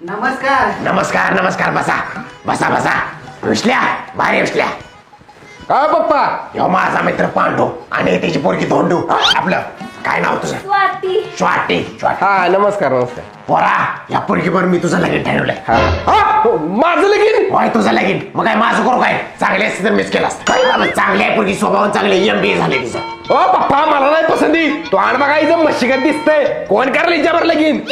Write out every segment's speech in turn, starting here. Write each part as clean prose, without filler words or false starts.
नमस्कार नमस्कार नमस्कार. बसा बसा बसा. विसल्या भारी विसल्या. का पप्पा? ह्यो माझा मित्र पांडू आणि त्याची पोरगी धोंडू. आपलं काय नाव तुझं? स्वाती. स्वाती. स्वाती. हा नमस्कार नमस्कार. पोरा या पोरगीवर मी तुझं लगीन ठरवलंय. हा माझं लगीन? होय तुझं लगीन. मग काय माझं करू काय? चांगले असते तर मिस केलं असतं. चांगली आहे पोरगी, स्वभाव चांगले, MBA झाले तिचं. ओ पप्पा मला नाही पसंती. तो आण बघा इथं मशिगत दिसतंय. कोण करेल हिच्यावर लगीन?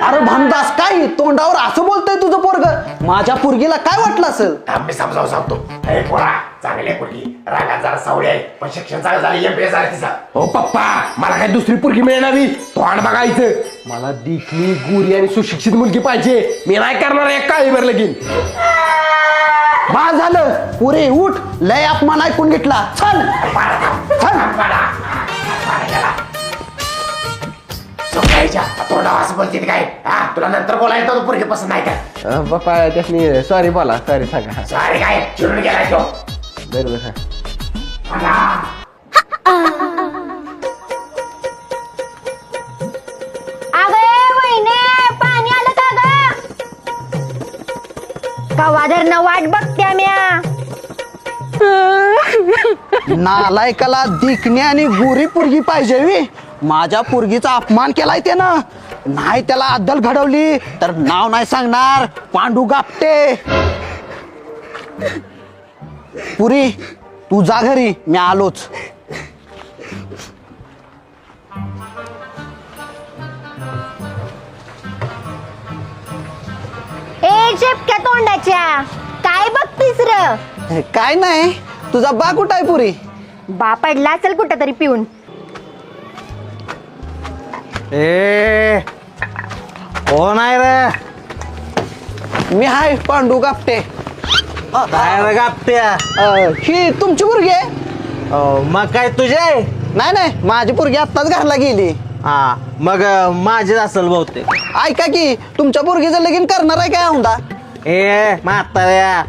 अरे भामदास काय तोंडावर असं बोलतोय तुझं पोरग? माझ्या पोरगीला काय वाटलं असेल? मी समजावून सांगतो. हे पोरा चांगली आहे पोरगी, रागात जरा सावळी आहे, पण शिक्षण चांगलं झालं, MBA झालं तिचं. ओ पप्पा मला काय दुसरी पोरगी मिळणारी? तो आण बघायचं. मला दिखणी गोरी आणि सुशिक्षित मुलगी पाहिजे. मी नाही करणार एक काळीवर लगीन. बा झालं पुरे उठ, लय अपमान ऐकून घेतला. चल तोंडावर असं बोलते काय? हा तुला नंतर बोलायचं तो पोरगी पसंत नाही का? पप्पा त्यासनी सॉरी बोला. सॉरी सांगा. सॉरी काय चिडून गेलाय तो. बरोबर. पाणी आलं का ग? कवादर वाट बघत्या म्या. नालायकाला दिखणी आणि गोरी पोरगी पाहिजे वी. माझ्या पोरगीचा अपमान केलाय त्यानं. नाही त्याला अद्दल घडवली तर नाव नाही सांगणार. पांडू गापटे. पुरी तू जा घरी, मी आलोच. ए शेपक्या तोंडाच्या, काय बघतीस र? काय नाही, तुझा बा कुठं आहे पुरी? बा पडला असेल कुठं तरी पिऊन. ए कोण आहे रे? मी हाय पांडू गापटे. काय रे गापट्या? ही तुमची पोरगी आहे? मग काय तुझे? नाही नाही, माझी पोरगी आत्ताच घरला गेली. हा मग माझे असेल बहुतेक. ऐका की, तुमच्या पोरगीचं लगीन करणार आहे काय औंधा? ए म्हाताऱ्या,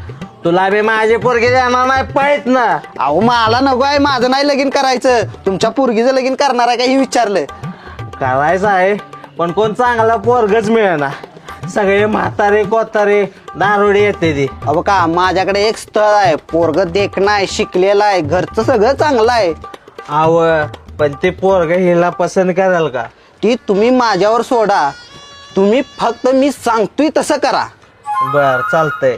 तुला बी माझे पोरगे जाणार नाही पाहित ना. अहो मला नको आहे, माझं नाही लगीन करायचं. तुमच्या पोरगीचं लगीन करणार आहे का हे विचारलं. करायचं आहे पण कोण चांगला पोरगच मिळेना. सगळे म्हातारे कोतारे दारुडे येते ती. अहो का, माझ्याकडे एक स्थळ आहे, पोरग देखणं आहे, शिकलेलं आहे, घरचं सगळं चांगलं आहे. आव पण ते पोरग हिला पसंत कराल का? ती तुम्ही माझ्यावर सोडा. तुम्ही फक्त मी सांगतोय तसं करा. बर चालतंय.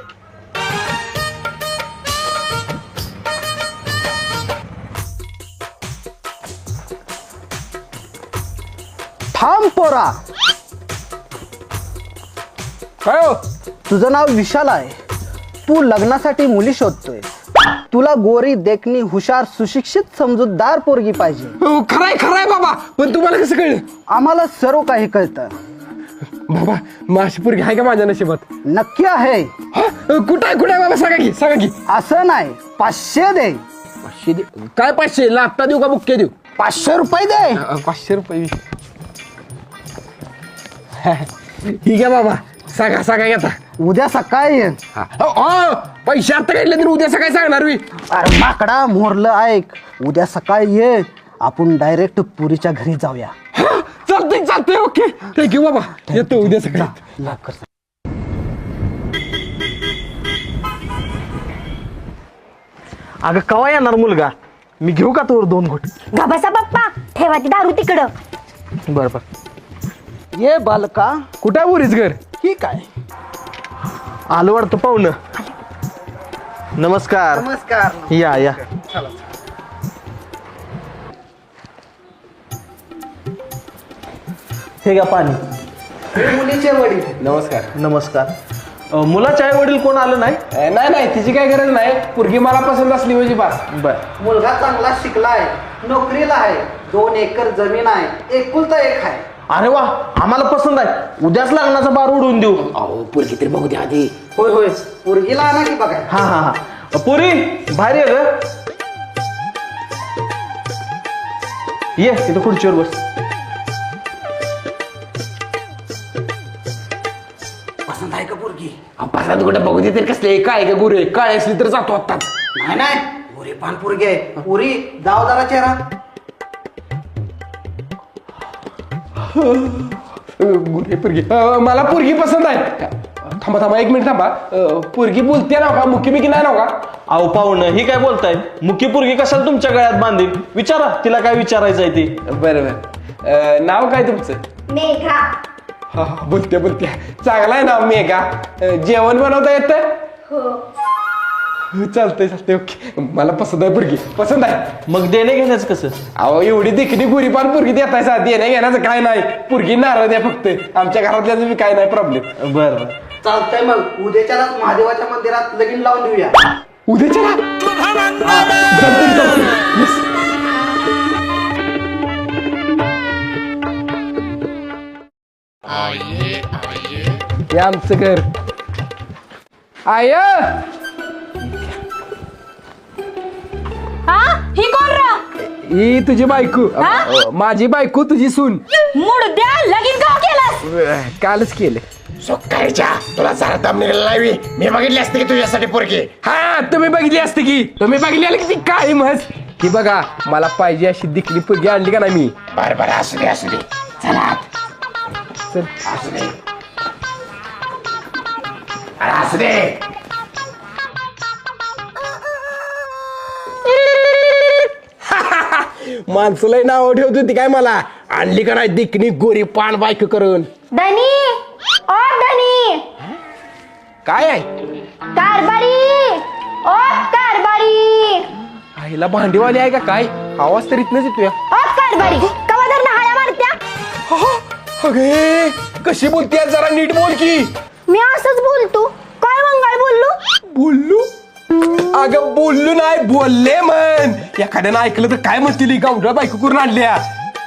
थांब पोरा, काय हो? तुझं नाव विशाल आहे. तू लग्नासाठी मुली शोधतोय. तुला गोरी देखणी हुशार सुशिक्षित समजूतदार पोरगी पाहिजे. खराय खराय बाबा, पण तुम्हाला कसं कळलं? आम्हाला सर्व काही कळतं. बाबा माझी पोरगी आहे का माझ्या नशिबात? नक्की आहे. कुठं आहे बाबा? सांगा की सांगा की. असं नाही, 500 दे. 500 दे. काय 500? लापता देऊ का बुक्के देऊ? 500 रुपये दे. 500 रुपये. ठीक आहे बाबा, सांगा सांगा आता. उद्या सकाळी ये. पैसे आता काढले तर उद्या सकाळी सांगणार मी. अरे माकडा मोरलं, ऐक, उद्या सकाळी ये. आपण डायरेक्ट पुरीच्या घरी जाऊया. चालतंय चालतंय. ओके थँक्यू बाबा, येतो उद्या सकाळी. अगं कवा येणार मुलगा? मी घेऊ का तोवर 2 घोट? गबसा बाप्पा, ठेवा ती दारू तिकडं. बरं बरं. ये बालका. कुठं आहे पुरीच घर? ठीक आहे. आलो वाटतं पाहुणं. नमस्कार. नमस्कार. या या. हे घ्या पाणी. मुलीचे वडील. नमस्कार. नमस्कार. मुलाचे आई वडील कोण आलं नाही? नाही नाही, तिची काही गरज नाही. पोरगी मला पसंत असली म्हणजे बस. बर. मुलगा चांगला शिकलाय, नोकरीला आहे, 2 एकर जमीन आहे, एकुलता एक आहे. अरे वा, आम्हाला पसंत आहे. उद्याच लग्नाचा बार उडवून देऊ. अहो पोरगी तरी बघू दे आधी. होय होय. पोरगीला आणा की बघा. हा हा हा. पुरी बाहेर ये ग. ये इथं खुर्चीवर बस. पसंत आहे का पोरगी? पसंत कुठं बघू दे तरी कसले काय का गुरे काय असली तर जातो आत्ताच. नाही नाही, पुरी पान पोरगी आहे. पुरी जाऊ जरा चेहरा. गुरे पोरगी मला पोरगी पसंत आहे. थांबा थांबा 1 मिनिट थांबा. पोरगी बोलते ना का मुकी बिकी नाही ना का? अहो पाहुणं ही काय बोलताय? मुकी पोरगी कशाला तुमच्या गळ्यात बांधील? विचारा तिला काय विचारायचंय ते. बरं नाव काय तुमचं? मेघा. हा बोलते चांगला आहे नाव मेघा. जेवण बनवता येतं? चालतंय ओके. मला पसंत आहे पोरगी पसंत आहे. मग देणे घेण्याचं कसं? अहो एवढी देखणी गुरीपान पोरगी देताय सा देण्या घेण्याचं काय नाही. पोरगी नारळ द्या फक्त. आमच्या घरातल्याचं बी काय नाही प्रॉब्लेम. बरं चालतंय मग उद्याच्यालाच महादेवाच्या मंदिरात लगीन लावून देऊया. उद्याच्या ना हे आमचं घर. आय हा ही कोण र? ही तुझी बायको. माझी बायको तुझी सून. मुडद्या लगीन का केलास? कालच केले. सोकायच्या तुला जरा दम निघाला नाही. मी बघितली असते की तुझ्यासाठी पोरगी. हा तुम्ही बघितली असते की तुम्ही बघितली की ती काळी म्हस. की बघा मला पाहिजे अशी दिकली पोरगी आणली का नाही मी. बरं असू दे चला आत. चल. असू दे अरे असू दे. माणसाला नाव ठेवत होती काय मला. आणली का नाही दिकनी गोरी पान बायको करून. धनी ओ धनी काय आहे कारभारी ओ कारभारी आईला भांडीवाली आहे का काय. आवाज तर इथनच येतोय. ओ कारभारी कवादर नहाळ्या मारत्या. अगे कशी बोलते जरा नीट बोल की. मी असंच बोलतो. काय मंगळ बोललो? बोललो अगं बोललो नाही बोलले म्हण. एखाद्यानं ऐकलं तर काय म्हणतील गावडा बायको करून आणल्या.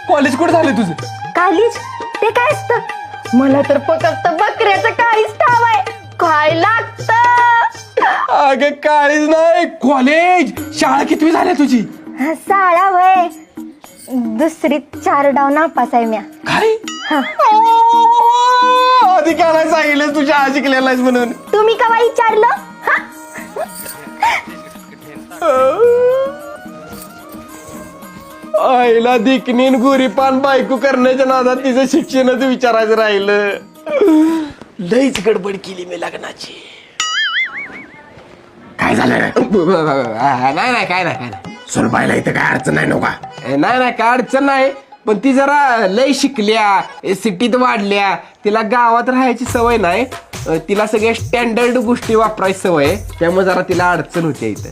कॉलेज कुठे झालं तुझं? कालीच ते काय असतं? मला तर फक्त बकऱ्याचं काळीच ठाव आहे. काय लागत? अगं काळीच नाही कॉलेज. शाळा कितवी झाल्या तुझी? शाळा वय दुसरीत 4 डाव नापास आहे म्या. काय आधी काय नाही सांगितलं तुझ्या शाळा शिकलेला आहेस म्हणून. तुम्ही कवा विचारलं? हा? आईला दिकनीन गोरीपान बायको करण्याच्या नादात तिचं शिक्षणाचं विचारायचं राहिलं. लईच गडबड केली मी लग्नाची. काय झालं नाही काय नाही सुनबाईला इथं काय अडचण नाही नका. नाही काय अडचण नाही. पण ती जरा लय शिकल्या सिटीत वाढल्या. तिला गावात राहायची सवय नाही. तिला सगळ्या स्टँडर्ड गोष्टी वापरायची सवय आहे. त्यामुळे जरा तिला अडचण होते इथं.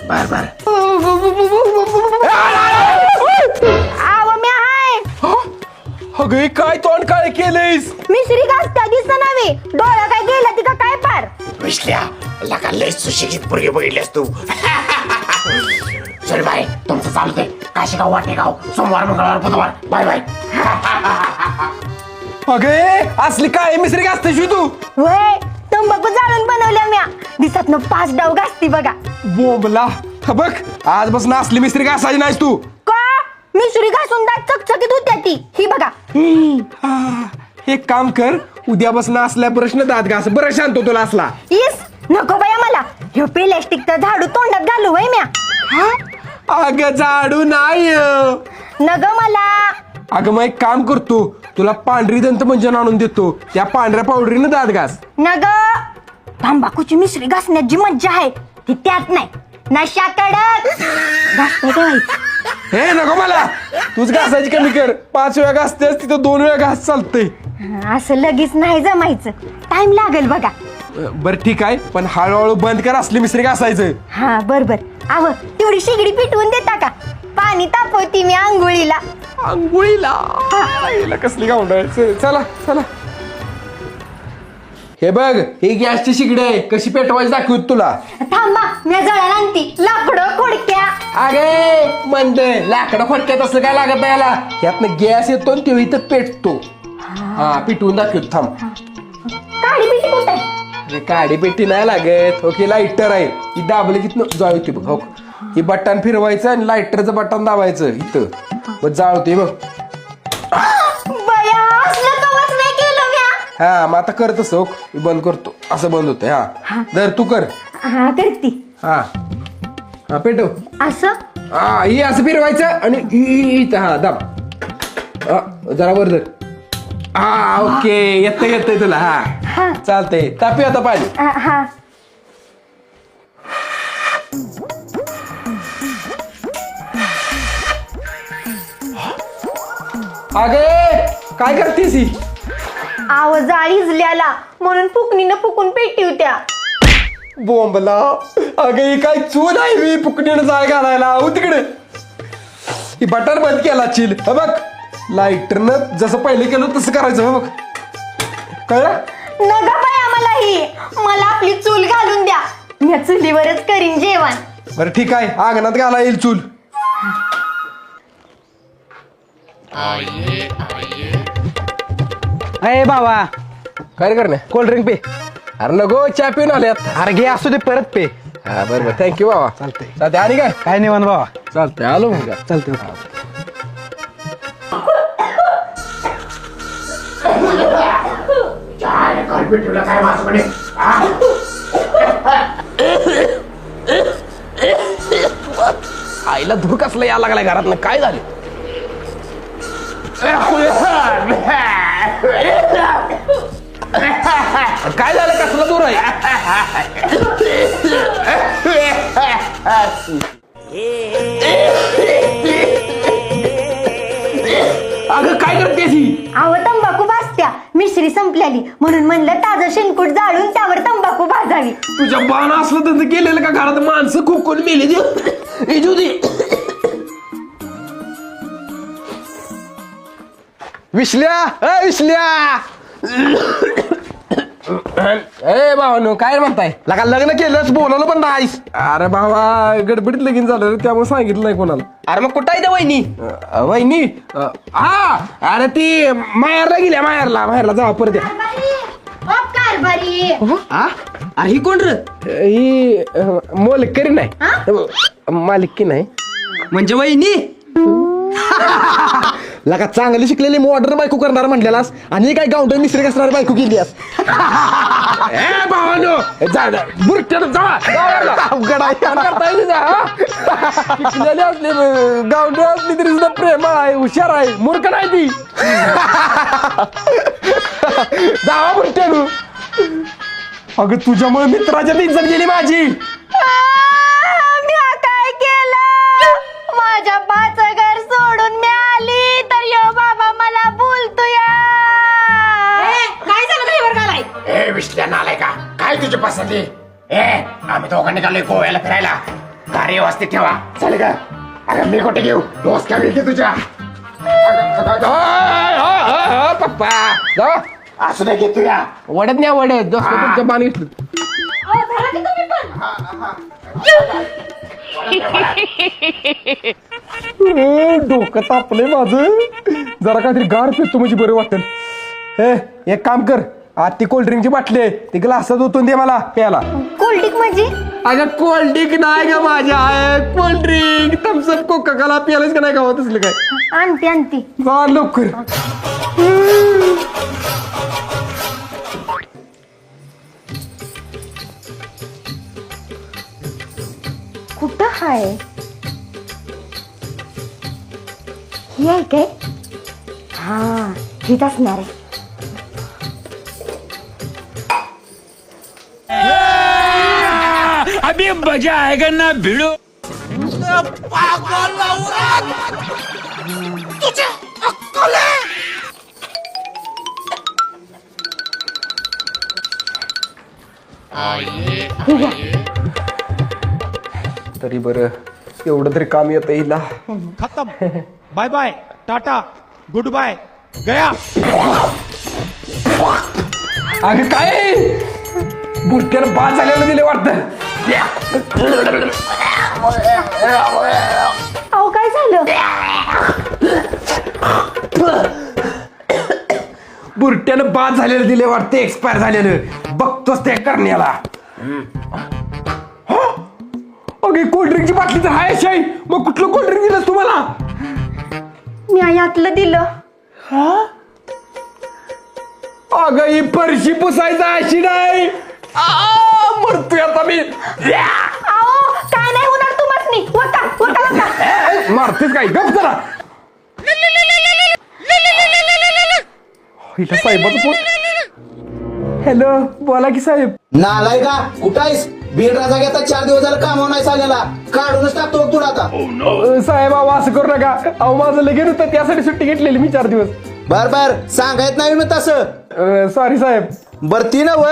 बर आव म्या हाय. अगं काय तोंड काय केलंयस? मिसरी घासता दिसनावे. डोळा काय गेला ती का काय पार? विसल्या लका लय सुशिक्षित पोरगी बघितलीस तू. चल बाय तुमचं चालतंय. काशीगाव वाटेगाव सोमवार मंगळवार बुधवार बाय बाय. अगे असली काय मिसरी घासतेस तू? वय तंबाखू जाळून बनवल्या म्या. दिसत 5 डाव घासती बघा. बोंबला बघ आजपासून असली मिसरी घासायची नाहीस तू. का? मिसरी घासून दात चकचकीत होत्या ती. ही बघा. एक काम कर उद्यापासून असल्या प्रश्न दात घास. बरं शांत तुला असला. इस नको बाया मला. ह्यो प्लास्टिकचा झाडू तोंडात घालू वय म्या. अगं झाडू नाही. नग मला. अगं मग एक काम करतो तुला पांढरी दंतमंजन आणून देतो. त्या पांढऱ्या पावडरीनं दात घास. नग तंबाखूची मिसरी घासण्यात जी मज्जा आहे ती त्यात नाही. नशा कडक घासता ठेवायचं. हे नको मला. तूच घासायची कमी कर. 5 वेळा घासतेस तिथं 2 वेळा घास चालतंय. असं लगेच नाही जमायचं. टाइम लागेल बघा. बर ठीक आहे पण हळूहळू बंद कर असली मिसरी घासायचं. हा बर आव तेवढी शिगडी पिटवून देता का? पाणी तापवती मी आंघोळीला. आंघोळीला आईला कसली गावंडायचं. चला हे बघ ही गॅसची शिगडी आहे. कशी पेटवायची दाखवत तुला. थांबा मी जळायला आणती. लाकडं खोडक्या. अगे मंद लाकडं फटक्यात असलं काय लागत नाही याला. ह्यातनं गॅस येतो आणि तो इथं पेटतो. हा पिटवून दाखवतो थांब. काळी पिठी कुठे? अरे काडी पेटी नाही लागत. ओके लाइटर आहे. ही दाबले की जाळ होती बघ. हो ही बटन फिरवायचं आणि लाइटरचं बटन दाबायचं इथं मग जाळ होते बघ. बया असलं कवच नाही केलं म्या. हा मग आता कर तसं. मी बंद करतो. असं बंद होतंय. हा दर तू कर. हा करती. हा पेटव. असं हा ही असं फिरवायचं आणि इथं हा दाब. जरा वर धर. हा ओके येतंय तुला हा चालतंय तापी आता पाणी हा अगे काय करतेस ही आव जाळी इजल्याला म्हणून फुकणीनं फुकून पेटी होत्या. बोंबला अगे ही काय चूल आहे मी पुकणीनं जाय घालायला हो तिकडे ही बटर बंद केला चिल हे बघ लाईटरनं जसं पहिले केलं तसं करायचं हे बघ कळलं नगा बाई आम्हाला ही मला आपली चूल घालून द्या. मी चुलीवरच करीन जेवण. बरं ठीक आहे अंगणात घाला येईल चूल अरे बाबा काय करणे कोल्ड्रिंक पे. अरे नको चहा पिऊन आल्यात अरे घे असू दे परत पे. हा बरोबर थँक्यू बाबा चालतंय आणि काय काय नाही बाबा चालतंय आलो मग चालतंय. कॉर्पेट ठेवलं काय माझ्याकडे आईला धूर कसला यायला लागलाय घरात काय झालं काय झालं कसला दूर आहे अगं काय करतेस ही आव तंबाखू भाजत्या मिश्री संपल्याली म्हणून म्हणलं ताजं शेणकूट जाळून त्यावर तंबाखू भाजावी. तुझ्या बाण असलं तर गेलेलं का घरात माणसं खोकून मेली विसल्या ए विसल्या ए भावानो काय म्हणताय लगा लग्न केलंच बोलवलं पण नाहीस. अरे भावा गडबडीत लगीन झालं रे, त्यामुळे सांगितलं नाही कोणाला अरे मग कुठं आहे त्या वहिनी. वहिनी हा अरे ती माहेरला गेल्या माहेरला जावा परत या. कारभारी अरे ही कोण र ही मोलकरी नाही मालकी नाही म्हणजे वहिनी. लगा चांगली शिकलेली मॉडर्न बायको करणार म्हणलेलास आणि काय गावंडर मिसरी कसणारी बायको केलीस. ए भावानो बुरट्यानं अवघड आहे. शिकलेली असली गावंडी असली तरी सुद्धा प्रेमळ आहे हुशार आहे मूर्ख नाही ती जावा बुरट्यानं अगं तुझ्यामुळे मित्राच्या इज्जत गेली माझी. मी काय केलं माझ्या बाचं घर सोडून मी आली तर यो बाबा मला बोलतोय. काय झालं ड्रायव्हर घालाय ए विश्ल्या नालाय का काय तुझी पसंती ए आम्ही दोघांनी निघालोय गोव्याला फिरायला गाडी व्यवस्थित ठेवा चालेल का अरे मी कुठे घेऊ दोस्त का की तुझ्या पप्पा जावा असू दे घेतो या वडत नाही वडत दोस्त तुमच्या बाण घेतलं डोकं तापले माझं जरा काहीतरी गार पितो म्हणजे बरं वाटेल. हे एक काम कर आज ती कोल्ड्रिंकची बाटली आहे ती ग्लासात ओतून दे मला प्यायला. कोल्डिक म्हणजे अगं कोल्ड्रिंक नाही का माझ्या आहे कोल्ड्रिंक थम्सअप कोका कोला प्यायलाच का नाही गावात असलं काय आणते जा लवकर. कुठं हाय ही आहे काय हा हीच असणार आहे. अभी मजा आएगा ना भिड़ो. तरी बरं एवढं तरी काम येतं हिला. खत्म. Bye bye tata goodbye गया. अगं काय बुरट्यानं बाद झालेलं दिले वाटतं. अहो काय झालं बुरट्यानं बाद झालेलं दिले वाटते एक्सपायर झालेलं बघतोच ते करण्याला. अगे कोल्ड्रिंकची बाटली तर आहे शाई मग कुठलं कोल्ड्रिंक दिलं तुम्हाला. मी यातलं दिलं. अगं ही फरशी पुसायचं अशी नाही मरतोय आता मी. अहो काय नाही होणार तुम्हाला मारतेच काय गप जरा. साहेबाचं फोन. हॅलो, बोला की साहेब. नालाय का कुठं आहेस? बिनराजा घेता 4 दिवस झालं कामावर नाही सांगायला, काढूनच टाकतो बघ तुला आता. साहेब अहो असं करू नका. अहो माझं लगेच होतं, त्यासाठी सुट्टी घेतलेली मी 4 दिवस. बर बर सांगायत नाही मी तसं. सॉरी साहेब. बर ती नव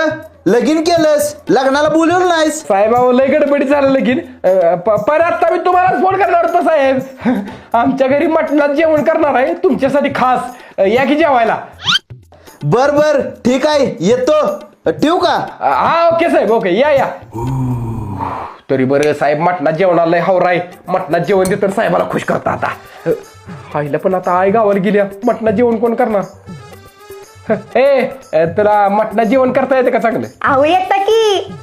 लगीन केलंस, लग्नाला बोलवलं नाहीस. साहेब अहो लय गडबडी झालं लगीन. पर आता मी तुम्हाला फोन करणार होतो साहेब. आमच्या घरी मटणात जेवण करणार आहे तुमच्यासाठी खास. या की जेवायला. बर बर ठीक आहे येतो, ठेवू का? हा ओके साहेब ओके या. तरी बरं साहेब मटणात जेवणाला हावर आहे. मटणात जेवण देतं साहेबाला खुश करता आता. आईला पण आता आई गावाला गेल्या, मटणात जेवण कोण करणार? तुला मटणात जेवण करता येते का चांगलं? अहो येतं की.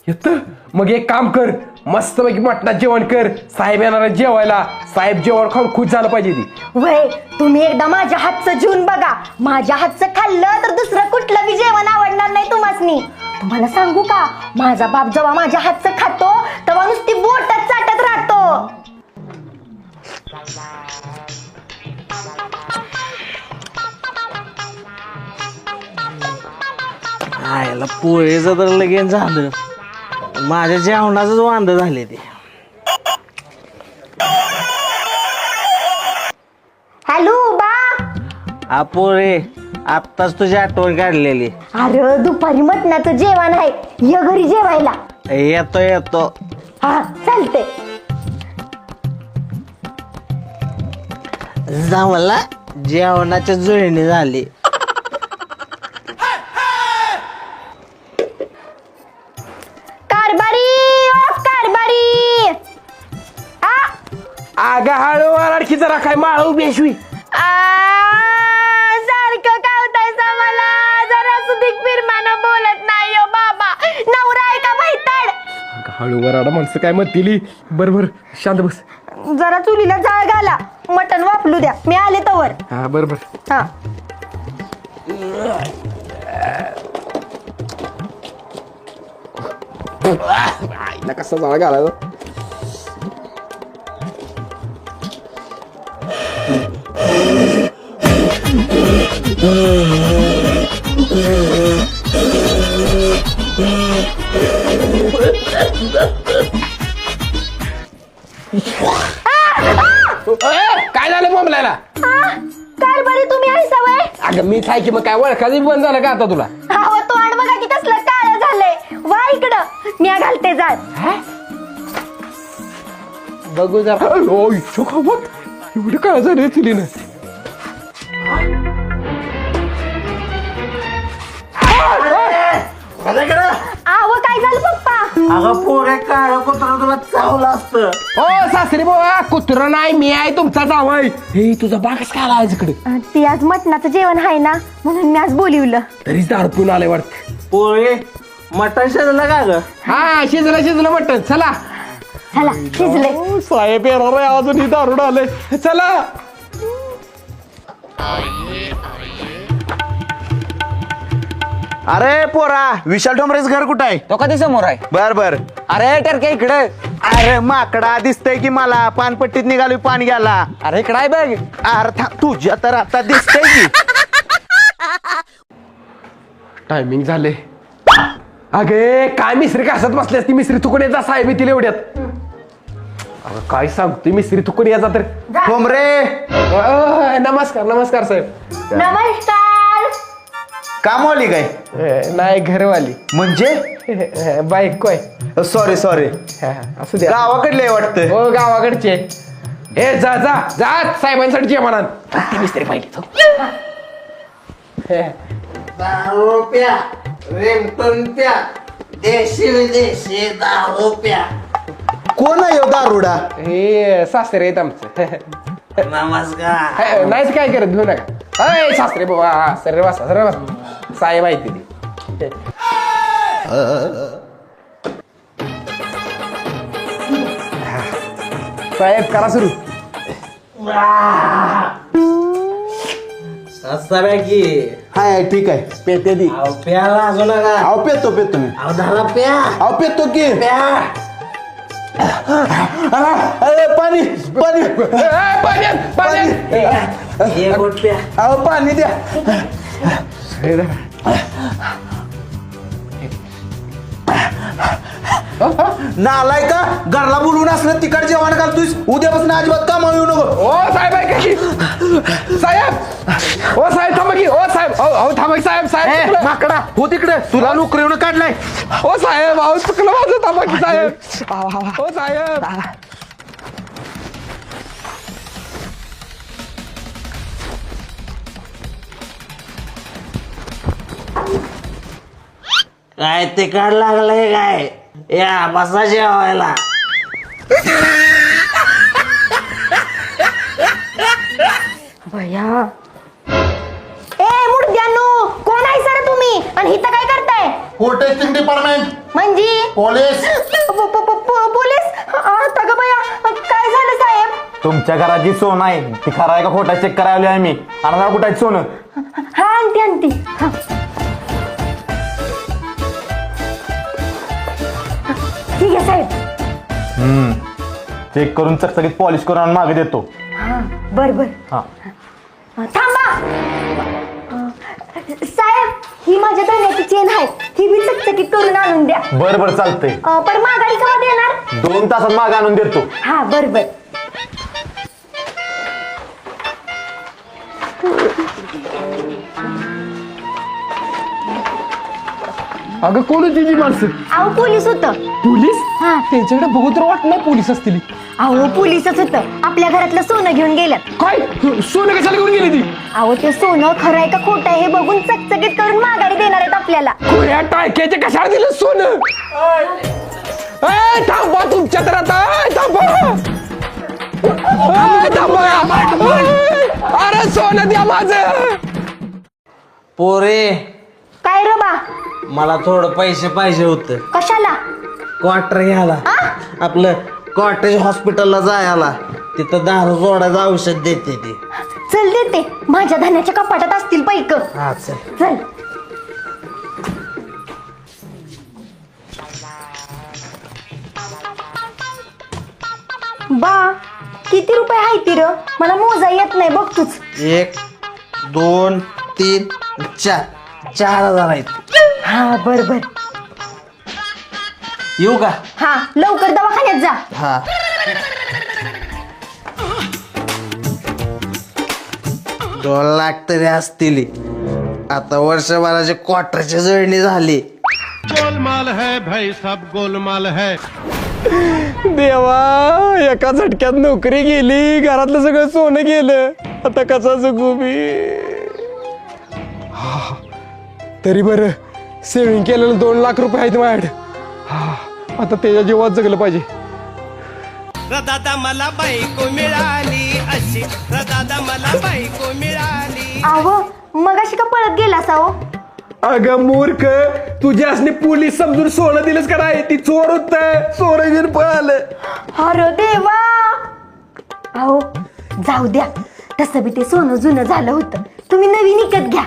येतं? मग एक काम कर, मस्त पैकी मटणात जेवण कर. साहेब येणार आहेत जेवायला. साहेब जेवण खाऊन खुश झालं पाहिजे ती. वय तुम्ही एकदा माझ्या हातचं जेवण बघा. माझ्या हातचं खाल्लं तर दुसरं कुठलं बी जेवण आवडणार नाही तुम्हासनी. तुम्हाला सांगू का, माझा बाप जेव्हा माझ्या हातचं खातो तेव्हा नुसती बोटच चाटत राहतो. आयला पोहेचं तर लगेच झालं, माझ्या जेवणाचंच वांद झाले ते. हॅलो बा. हा पोरे, आत्ताच तुझी आठवण काढलेली. अरे दुपारी मटणाचं जेवण आहे, ये घरी जेवायला. येतो. हा चालते. जमला, जेवणाच्या जुळणी झाली. कारभारी. आगा हळू आणखी जरा काय माळू बेशवी. सारखं कावतायसा मला. जरा सुधीक फिरमानं बोलत नाही हो बाबा. नवरा आहे का बैताड? हळू वराडा माणसं काय म्हणतील. बरोबर शांत बस. जरा चुलीला जाळ घाला, मटण वापलू द्या, मी आले तवर. हा बरोबर. हा आईला कसा जाळ घालायचा. काय झालं बोंबलायला? कारभारी तुम्ही आहे सवय. अगं मी काय की मग काय ओळखाच बंद झालं का आता तुला? अहो तोंड बघा की कसलं काळं झालंय. वा इकडं, मी घालते जाळ. बघू जरा. एवढं काय झालं चुलीनं? आव काय झालं पप्पा? अगं पोरे, काळं कुत्रं तुला चावलं असतं. ओ सासरी बाबा, कुत्र नाही मी आहे तुमचा जावई. हे तुझा बागच काय आला इकडे? ती आज मटणाचं जेवण आहे ना, म्हणून मी आज बोलिवलं. तरीच दारू पिऊन आले वाटत. पोरे, मटण शिजलं का ग? हा शिजलं म्हटलं. चला चला शिजले. साहेब येणार आहे अजून, ही दारूड आले. चला. अरे पोरा, विशाल ठोंबरेच घर कुठं आहे? तो कधी समोर आहे? बर बर. अरे टरके इकडे. अरे माकडा दिसतंय की मला, पानपट्टीत निघालोय पाणी घ्यायला. अरे इकडे आहे बघ. अरे तुझ्या तर आता दिसतंय की. टायमिंग झाले. अगे काय मिसरी घासत बसली असती. मिसरी थुकून येत जा साहेब येतील एवढ्यात. अगं काय सांगतोय, मिसरी थुकून याचा तर. ठोंबरे नमस्कार साहेब. नमस्कार. कामवाली काय? नाही घरवाली. म्हणजे बायको आहे. सॉरी असू द्या. गावाकडले वाटतं. हो गावाकडचे. ए जा जा जा साहेबांसाठी जेवण आण. ती मिस्त्री पाहिजे. दारू प्या, रेमटन प्या, देशी विदेशी दारू प्या. कोण आहे हो दारुडा? हे सासरे आहेत आमचं. नमस्कार. नाहीच काय करत घेऊ नका. अय सासरे बाबा, सर बस साहेब आहे तिथे. साहेब करा सुरू. की हाय ठीक आहे, पेते दी. प्याला असू नका. अहो पेतो मी. धरा प्या. अहो पेतो की. अरे पाणी. पाणी एक घोट प्या. अहो पाणी द्या. नालाय का घरला बोलवून असलं तिकड जेवण घालतोस उद्यापासून अजिबात कामाला येऊ नको. ओ साहेब आहे की साहेब ओ साहेब थांबा की ओ साहेब अहो थांबा की साहेब साहेब माकडा हो तिकडे तुला नोकरीवरून काढलाय. ओ साहेब अहो चुकलं माझं थांबा की साहेब ओ साहेब काय तिकड लागलंय काय या बसा जेवायला. भया ए मुर्द्यानो कोण आहे सर तुम्ही आणि इथं काय करताय? फूड टेस्टिंग डिपार्टमेंट म्हणजे पोलीस. पोलीस आता ग बया काय झालं साहेब? तुमच्या घरात जी सोनं आहे ती खरं आहे का खोटा चेक करायला आम्ही. आणि कुठं आहे सोनं? हा आणते हा. ठीक आहे साहेब. चेक करून चकचकीत पॉलिश करून आणून मागे देतो. हा बर बर. हा थांबा साहेब ही माझ्या धन्याची चेन आहे ही मी चकचकीत करून आणून द्या. बरं बरं चालतंय. पण माघारी केव्हा देणार? 2 तासात मागे आणून देतो. हा बर बर. अगं कोण होती जी माणसं? अहो पोलीस होतं. पोलीस? हा. त्यांच्याकडे बघू तर वाटत नाही पोलीस असतील. अहो पोलीसच होतं आपल्या घरातलं सोनं घेऊन गेल्यात. काय सोनं कशाला घेऊन गेली ती? अहो ते सोनं खरं आहे का खोटं आहे हे बघून चकचकीत करून माघारी देणार आहेत आपल्याला. कोण्या टाळक्याचे कशाला दिलं सोनं? ए, थांबा तुमच्या तर आता ए, थांबा ए, थांबा ए, अरे सोनं द्या माझं. पोरे काय रे बा? मला थोडं पैसे पाहिजे होतं कशाला? क्वार्टर घ्यायला. आपलं कॉटेज हॉस्पिटलला जायला तिथं दारू सोडायचं औषध देते ती. चल देते माझ्या धान्याच्या कपाटात असतील पैक. हा चल. चल. बा किती रुपये आहे ती र? मला मोजा येत नाही बघ तूच. 1 2 3 4 4,000 आहेत. हा बर बर. येऊ का? हा लवकर दवाखान्यात जा. हा 2 लाख तरी असतील. आता वर्षभराची क्वार्टरची जोडणी झाली. गोलमाल है भाई सब गोलमाल है. देवा एका झटक्यात नोकरी गेली घरातलं सगळं सोनं गेलं आता कसा जगू मी. तरी बरं सेव्हिंग केलेलं 2 लाख रुपये आहेत माझ्याकडे. आता त्याच्या जीवात जगलं पाहिजे. दादा मला बायको मिळाली अशी दादा मला बायको मिळाली. अहो मग अशी का पळत गेला साओ? अगं मूर्ख तुझ्यासने पोलीस समजून सोनं दिलंच का नाही? ती चोर होत सोनं घेऊन पळालं. अरे देवा. अहो जाऊ द्या तसं बी ते सोनं जुनं झालं होतं तुम्ही नवीन विकत घ्या.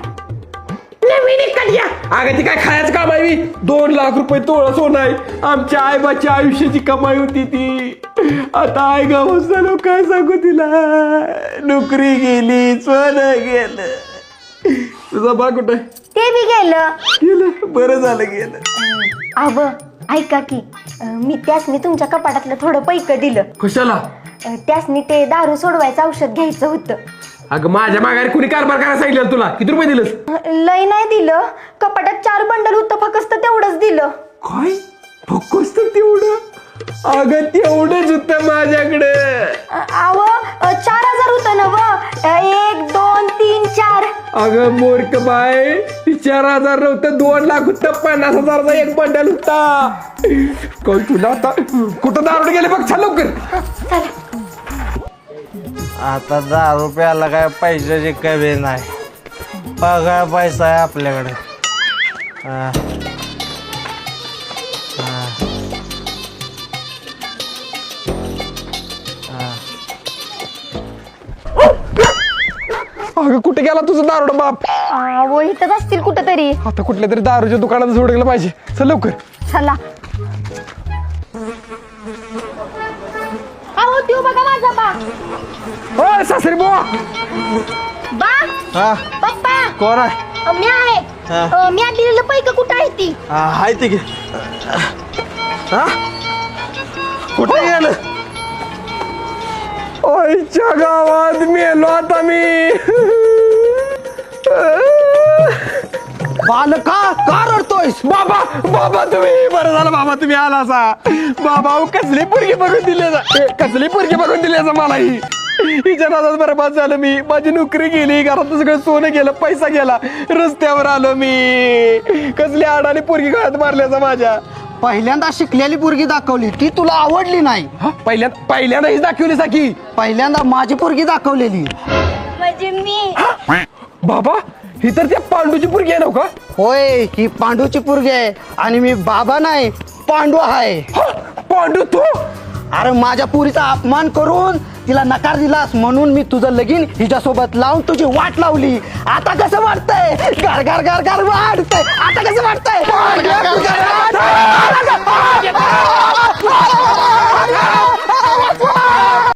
नवीन इकत घ्या. अगं ती काय खायचं काम आहे? 2 लाख रुपये तोळा सोनं आहे. आमच्या आईबाच्या आयुष्याची कमाई होती ती. आता आई गावात झालो काय सांगू तिला. नोकरी गेली सोनं गेलं. तुझा बा कुठं? ते बी गेलं. गेलं बरं झालं गेलं. अव ऐका की मी त्यासनी तुमच्या कपाटातलं थोडं पैक दिलं. कशाला? त्यासनी ते दारू सोडवायचं औषध घ्यायचं होतं. अगं माझ्या माघारी कुणी कारभार करायला सांगितलं तुला? किती रुपये दिलंस? लय नाही दिलं कपाटात 4 बंडल होतं फक्त तेवढंच दिलं. काय फक्त तेवढं? अगं तेवढंच होतं माझ्याकडे. अव 4,000 होतं ना व 1 2 3 4. अगं मूर्ख बाय ती 4,000 नव्हतं 2 लाख होतं. 50,000चा एक बंडल होता. कोण तुला आता कुठं दारू गेले बघ चल लवकर. आता 10 रुपयाला काय पैशाची कमी नाही. पगार पैसा आहे आपल्याकडे. हा. हा. अगं कुठे गेला तुझा दारुडा बाप? अहो इथंच असतील कुठं तरी. आता कुठल्या तरी दारूच्या दुकानात जोड गेलं पाहिजे. चल लवकर. चला. अहो त्यो बघा माझा बा. ओ सासरी बुवा. बा हा पप्पा कोण आहे? मी आहे मी आणलेलं पैक कुठं आहे ती हाय ते घे हा कुठे गेलं ओयच्या गावात मेलो आता मी बालका का रडतोयस? बाबा बाबा तुम्ही बरं झालं बाबा तुम्ही आला असा बाबा अहो, कसली पोरगी बघून दिली कसली पोरगी बघून दिली असं मला ही हिच्या नादात बरबाद झालं मी माझी नोकरी गेली घरात सगळं सोनं गेलं पैसा गेला रस्त्यावर आलो मी कसली आडाने पोरगी गळ्यात मारल्याचा माझ्या पहिल्यांदा शिकलेली पोरगी दाखवली ती तुला आवडली नाही. पहिल्यांदा हीच दाखवली साकी पहिल्यांदा माझी पोरगी दाखवलेली. म्हणजे मी बाबा ही तर त्या पांडूची पोरगी आहे नव्ह का होय ही पांडूची पोरगी आहे आणि मी बाबा नाही पांडू आहे. पांडू तू अरे माझ्या पुरीचा अपमान करून तिला नकार दिलास म्हणून मी तुझं लगीन हिच्यासोबत लावून तुझी वाट लावली. आता कसं वाटतंय? गार गार गार गार वाटतंय. आता कसं वाटतंय?